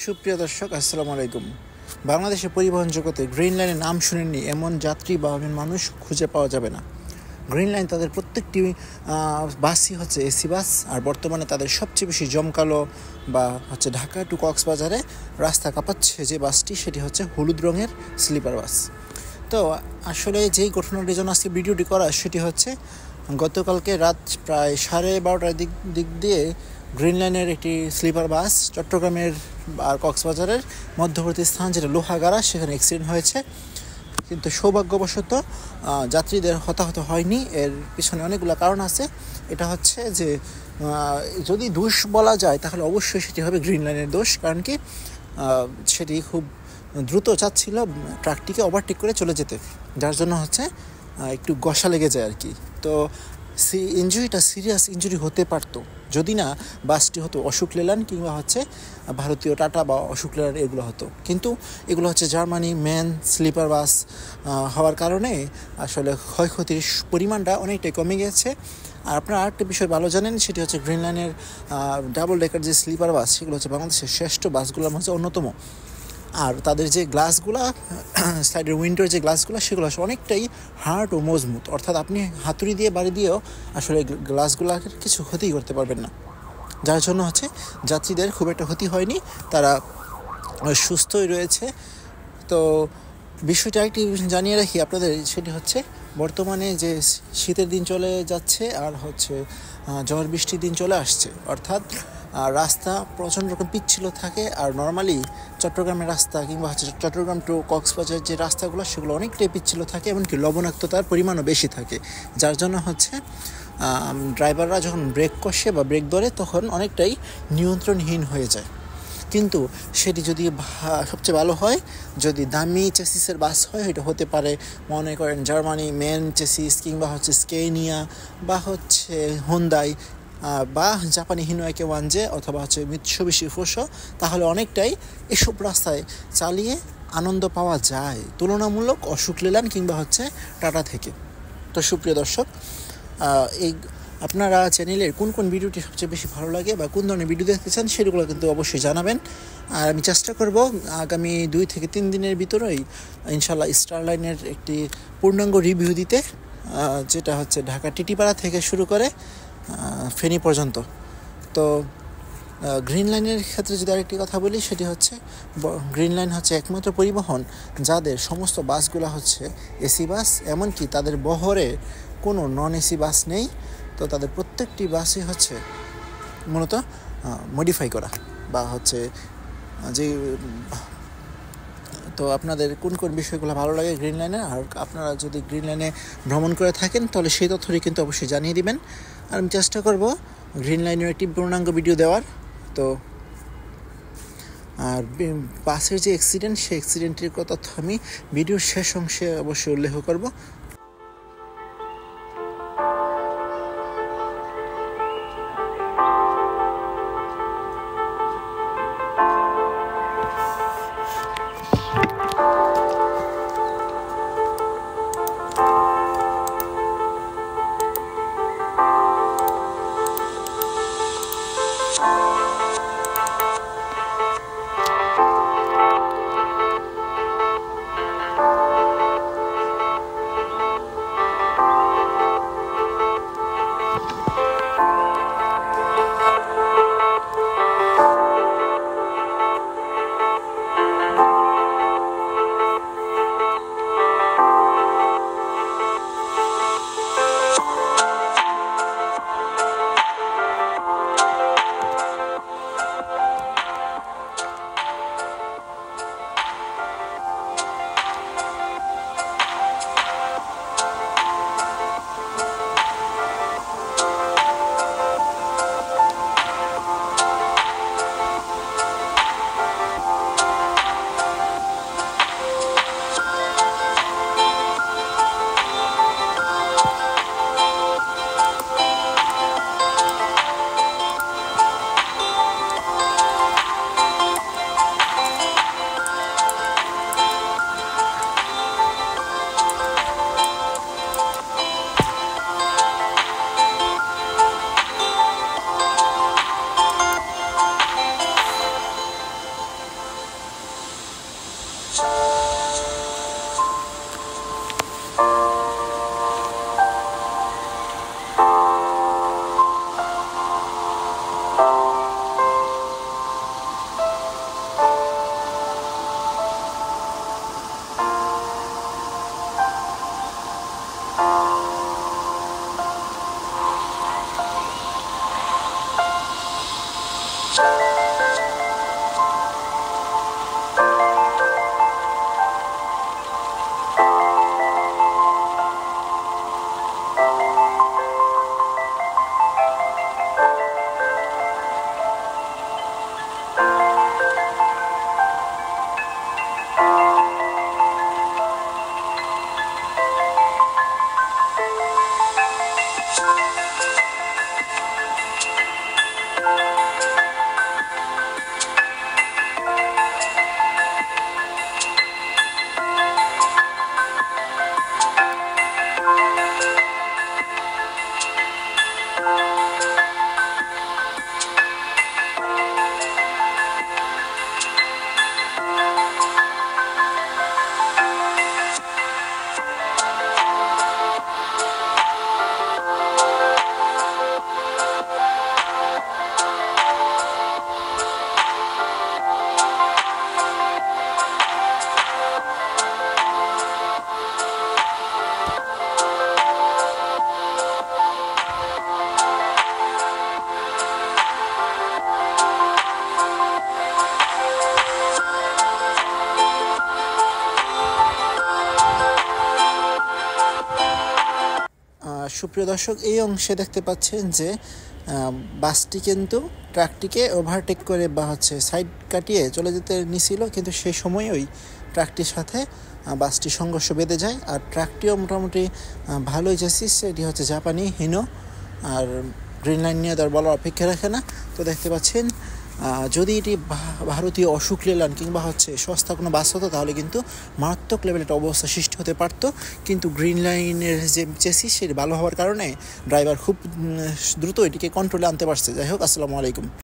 সুপ্রিয় দর্শক, আসসালামু আলাইকুম। বাংলাদেশের পরিবহন জগতে গ্রিন লাইনের নাম শুনেননি এমন যাত্রী বা মানুষ খুঁজে পাওয়া যাবে না। গ্রিন লাইন তাদের প্রত্যেকটি বাসই হচ্ছে এসি বাস, আর বর্তমানে তাদের সবচেয়ে বেশি জমকালো বা হচ্ছে ঢাকা টু কক্সবাজারে রাস্তা কাঁপাচ্ছে যে বাসটি, সেটি হচ্ছে হলুদ রঙের স্লিপার বাস। তো আসলে যেই ঘটনাটির জন্য আজকে ভিডিওটি করা, সেটি হচ্ছে গতকালকে রাত প্রায় 12:30টার দিক দিয়ে গ্রিন লাইনের একটি স্লিপার বাস চট্টগ্রামের আর কক্সবাজারের মধ্যবর্তী স্থান যেটা লোহাগাড়া, সেখানে অ্যাক্সিডেন্ট হয়েছে। কিন্তু সৌভাগ্যবশত যাত্রীদের হতাহত হয়নি। এর পিছনে অনেকগুলো কারণ আছে। এটা হচ্ছে যে যদি দোষ বলা যায় তাহলে অবশ্যই সেটি হবে গ্রিন লাইনের দোষ। কারণ কি, সেটি খুব দ্রুত চাচ্ছিল ট্রাকটিকে ওভারটেক করে চলে যেতে, যার জন্য হচ্ছে একটু ঘষা লেগে যায় আর কি। তো ইঞ্জুরিটা সিরিয়াস ইঞ্জুরি হতে পারতো যদি না বাসটি হতো অশোক লেল্যান্ড কিংবা হচ্ছে ভারতীয় টাটা বা অশোক লেল্যান্ড, এগুলো হতো। কিন্তু এগুলো হচ্ছে জার্মানি মেন স্লিপার বাস হওয়ার কারণে আসলে ক্ষয়ক্ষতির পরিমাণটা অনেকটাই কমে গেছে। আর আপনারা আরেকটা বিষয় ভালো জানেন, সেটি হচ্ছে গ্রিন লাইনের ডাবল ডেকার যে স্লিপার বাস, সেগুলো হচ্ছে বাংলাদেশের শ্রেষ্ঠ বাসগুলোর মধ্যে অন্যতম। আর তাদের যে গ্লাসগুলা, সাইডের উইন্ডোর যে গ্লাসগুলো, সেগুলো আসলে অনেকটাই হার্ড ও মজবুত। অর্থাৎ আপনি হাতুড়ি দিয়ে বাড়ি দিয়েও আসলে গ্লাসগুলোকে কিছু ক্ষতি করতে পারবেন না, যার জন্য হচ্ছে যাত্রীদের খুব একটা ক্ষতি হয়নি, তারা সুস্থই রয়েছে। তো বিষয়টা একটি জানিয়ে রাখি আপনাদের, সেটি হচ্ছে বর্তমানে যে শীতের দিন চলে যাচ্ছে আর হচ্ছে ঝড় বৃষ্টির দিন চলে আসছে, অর্থাৎ রাস্তা প্রচণ্ড রকম পিচ্ছিল থাকে। আর নর্মালি চট্টগ্রামের রাস্তা কিংবা হচ্ছে চট্টগ্রাম টু কক্সবাজার যে রাস্তাগুলো, সেগুলো অনেকটাই পিচ্ছিল থাকে, এমনকি লবণাক্ততার পরিমাণও বেশি থাকে, যার জন্য হচ্ছে ড্রাইভাররা যখন ব্রেক কষে বা ব্রেক ধরে তখন অনেকটাই নিয়ন্ত্রণহীন হয়ে যায়। কিন্তু সেটি যদি সবচেয়ে ভালো হয়, যদি দামি চেসিসের বাস হয়, এটা হতে পারে মনে করেন জার্মানি মেন চেসিস কিংবা হচ্ছে স্কেনিয়া বা হচ্ছে হোন্ডাই বা জাপানি হিনোয়াকে ওয়ানজে অথবা হচ্ছে মিৎসুবিশি ফুসো, তাহলে অনেকটাই এসব রাস্তায় চালিয়ে আনন্দ পাওয়া যায় তুলনামূলক অশোক লেল্যান্ড কিংবা হচ্ছে টাটা থেকে। তো সুপ্রিয় দর্শক, এই আপনারা চ্যানেলের কোন কোন ভিডিওটি সবচেয়ে বেশি ভালো লাগে বা কোন ধরনের ভিডিও দেখতে চান, সেগুলো কিন্তু অবশ্যই জানাবেন। আর আমি চেষ্টা করব আগামী 2 থেকে 3 দিনের ভিতরেই ইনশাল্লাহ স্টার লাইনের একটি পূর্ণাঙ্গ রিভিউ দিতে, যেটা হচ্ছে ঢাকা টিটিপাড়া থেকে শুরু করে ফেনী পর্যন্ত। তো গ্রিন লাইনের ক্ষেত্রে যদি আরেকটি কথা বলি, সেটি হচ্ছে গ্রিন লাইন হচ্ছে একমাত্র পরিবহন যাদের সমস্ত বাসগুলো হচ্ছে এসি বাস, এমনকি তাদের বহরে কোনো নন এসি বাস নেই। তো তাদের প্রত্যেকটি বাসই হচ্ছে মূলত মডিফাই করা বা হচ্ছে যে। তো আপনাদের কোন কোন বিষয়গুলো ভালো লাগে গ্রিন লাইনে, আর আপনারা যদি গ্রিন লাইনে ভ্রমণ করে থাকেন তাহলে সেই তথ্যটি কিন্তু অবশ্যই জানিয়ে দিবেন। আর আমি চেষ্টা করব গ্রিন লাইনের একটি পূর্ণাঙ্গ ভিডিও দেওয়ার। তো আর বাসের যে অ্যাক্সিডেন্ট, সেই অ্যাক্সিডেন্টের তথ্য আমি ভিডিওর শেষ অংশে অবশ্যই উল্লেখ করব। সুপ্রিয় দর্শক, এই অংশে দেখতে পাচ্ছেন যে বাসটি কিন্তু ট্রাকটিকে ওভারটেক করে বা সাইড কাটিয়ে চলে যেতে নিছিল, কিন্তু সেই সময়ই ট্রাকটির সাথে বাসটি সংঘর্ষ বেঁধে যায়। আর ট্রাকটিও মোটামুটি ভালোই চেসিস, এটি জাপানি হিনো। আর গ্রিন লাইন নিয়ে তার বলার অপেক্ষা রাখে না। তো দেখতে পাচ্ছেন যদি এটি ভারতীয় অশোক লেল্যান্ড কিংবা সস্তা কোনো বাস হতো, তাহলে কিন্তু মারাত্মক লেভেলের একটা অবস্থা সৃষ্টি হতে পারত। কিন্তু গ্রিন লাইনের যে চেসিস সেটি ভালো হওয়ার কারণে ড্রাইভার খুব দ্রুত এটিকে কন্ট্রোলে আনতে পারছে। যাই হোক, আসসালামু আলাইকুম।